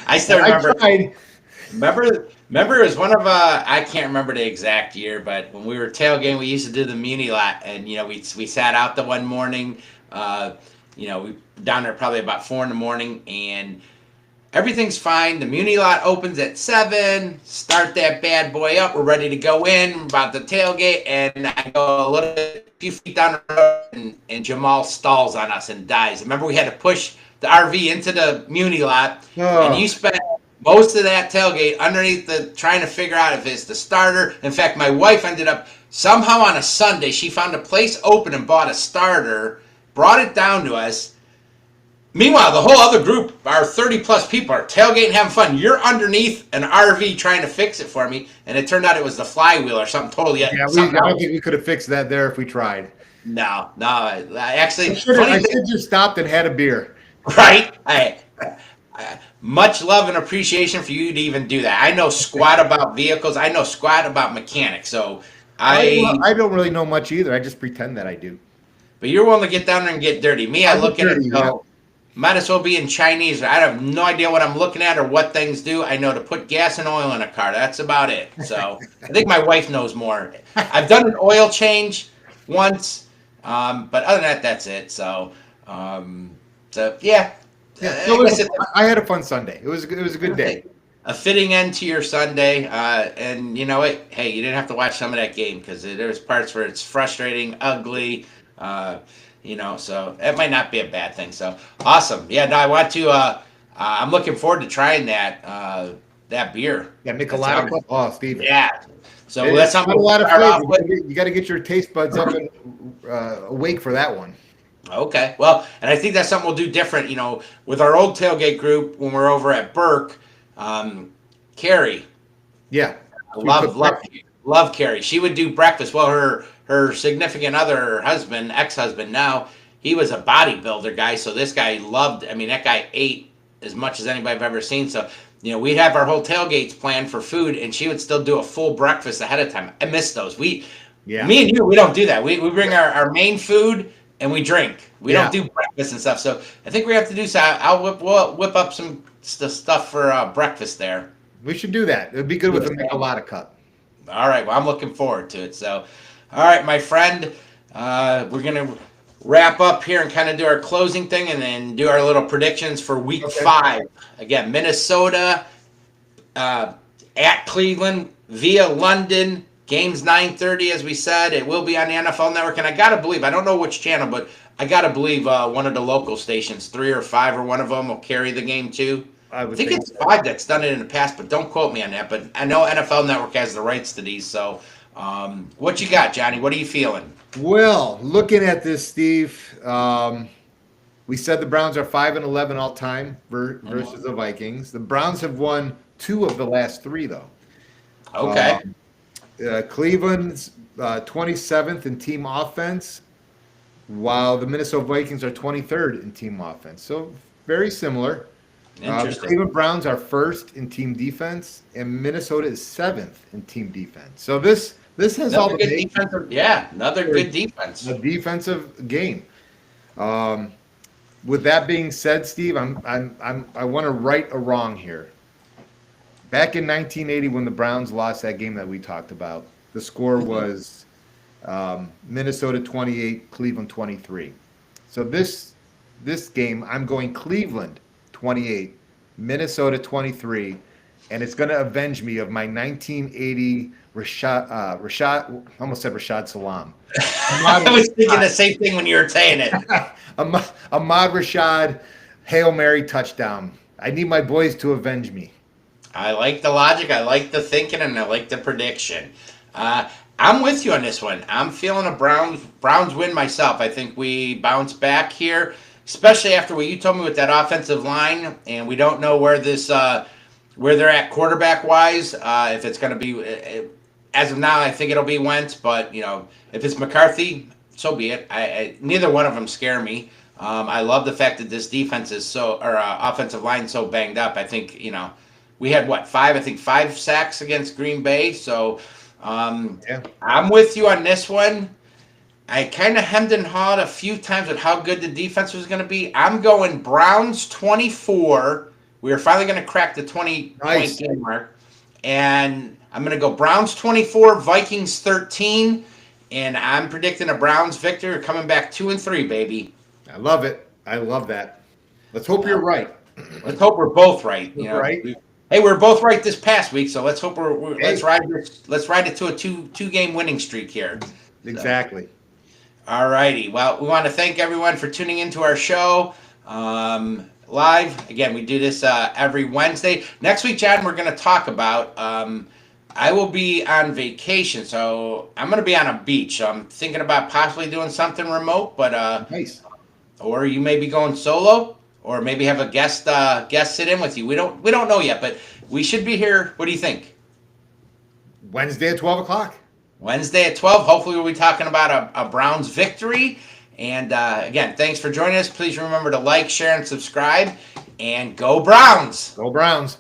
I still I remember. tried. Remember, it was one of I can't remember the exact year, but when we were tailgating, we used to do the Muni lot, and we sat out the one morning, we down there probably about 4 in the morning, and everything's fine. The Muni lot opens at 7. Start that bad boy up. We're ready to go in. We're about to tailgate, and I go a few feet down the road, and Jamal stalls on us and dies. Remember, we had to push the RV into the Muni lot, and you spent most of that tailgate underneath trying to figure out if it's the starter. In fact, my wife ended up somehow on a Sunday, she found a place open and bought a starter, brought it down to us. Meanwhile, the whole other group, our 30 plus people, are tailgating, having fun. You're underneath an RV trying to fix it for me, and it turned out it was the flywheel or something totally. Yeah, I don't think we could have fixed that there if we tried. No. Actually, I should just stopped and had a beer. Right? Much love and appreciation for you to even do that. I know squat about vehicles. I know squat about mechanics. So I don't really know much either. I just pretend that I do. but you're willing to get down there and get dirty. Me, I look at it and go, might as well be in Chinese. I have no idea what I'm looking at or what things do. I know to put gas and oil in a car. That's about it. So I think my wife knows more. I've done an oil change once, but other than that, that's it. So yeah. Yeah, Listen, I had a fun Sunday. It was a good day. a fitting end to your Sunday, and you know what? Hey, you didn't have to watch some of that game because there's parts where it's frustrating, ugly. So it might not be a bad thing. So awesome. Yeah, no, I want to. I'm looking forward to trying that beer. Yeah, Michelada Club. Oh, Steve. Yeah. So That's something a lot of start off flavor. with. You got to get your taste buds up and awake for that one. Okay. Well, and I think that's something we'll do different. With our old tailgate group when we're over at Burke, Carrie. Yeah. Love Carrie. She would do breakfast. Well, her significant other, her husband, ex-husband now, he was a bodybuilder guy. So this guy loved. I mean, that guy ate as much as anybody I've ever seen. So we'd have our whole tailgates planned for food, and she would still do a full breakfast ahead of time. I miss those. Me and you, we don't do that. We bring our main food and we drink. We don't do breakfast and stuff. So I think we have to do so. We'll whip up some stuff for breakfast there. We should do that. It would be good with a Michelada cup. All right. Well, I'm looking forward to it. So, all right, my friend, we're going to wrap up here and kind of do our closing thing and then do our little predictions for week 5. Again, Minnesota at Cleveland via London. Game's 9:30, as we said. It will be on the NFL Network. And I got to believe, I don't know which channel, but I got to believe one of the local stations, 3 or 5 or one of them will carry the game too. I think it's 5 that's done it in the past, but don't quote me on that. But I know NFL Network has the rights to these. So what you got, Johnny? What are you feeling? Well, looking at this, Steve, we said the Browns are 5-11 all time versus the Vikings. The Browns have won 2 of the last 3, though. Okay. Cleveland's 27th in team offense, while the Minnesota Vikings are 23rd in team offense. So very similar. The Cleveland Browns are 1st in team defense, and Minnesota is 7th in team defense. So this has another all the good defensive. Yeah, another good defense. A defensive game. With that being said, Steve, I want to right a wrong here. Back in 1980, when the Browns lost that game that we talked about, the score was Minnesota 28, Cleveland 23. So this game, I'm going Cleveland 28, Minnesota 23, and it's going to avenge me of my 1980 Rashad, almost said Rashad Salam. I was thinking the same thing when you were saying it. Ahmad Rashad, Hail Mary touchdown. I need my boys to avenge me. I like the logic, I like the thinking, and I like the prediction. I'm with you on this one. I'm feeling a Browns win myself. I think we bounce back here, especially after what you told me with that offensive line, and we don't know where where they're at quarterback wise. If it's going to be, as of now, I think it'll be Wentz. But if it's McCarthy, so be it. Neither one of them scare me. I love the fact that this defense is offensive line is so banged up. I think we had 5 sacks against Green Bay. So I'm with you on this one. I kind of hemmed and hawed a few times with how good the defense was going to be. I'm going Browns 24. We are finally going to crack the 20-point game mark. And I'm going to go Browns 24, Vikings 13. And I'm predicting a Browns victory, coming back 2-3, baby. I love it. I love that. Let's hope you're right. Let's hope we're both right. Right. Hey, we were both right this past week, so let's hope let's ride it to a two-game winning streak here. Exactly. All righty. Well, we want to thank everyone for tuning into our show live. Again, we do this every Wednesday. Next week, John, we're going to talk about. I will be on vacation, so I'm going to be on a beach. So I'm thinking about possibly doing something remote, but nice. Or you may be going solo. Or maybe have a guest sit in with you. We don't know yet, but we should be here. What do you think? Wednesday at 12 o'clock. Wednesday at 12. Hopefully we'll be talking about a Browns victory. And again, thanks for joining us. Please remember to like, share, and subscribe. And go Browns! Go Browns!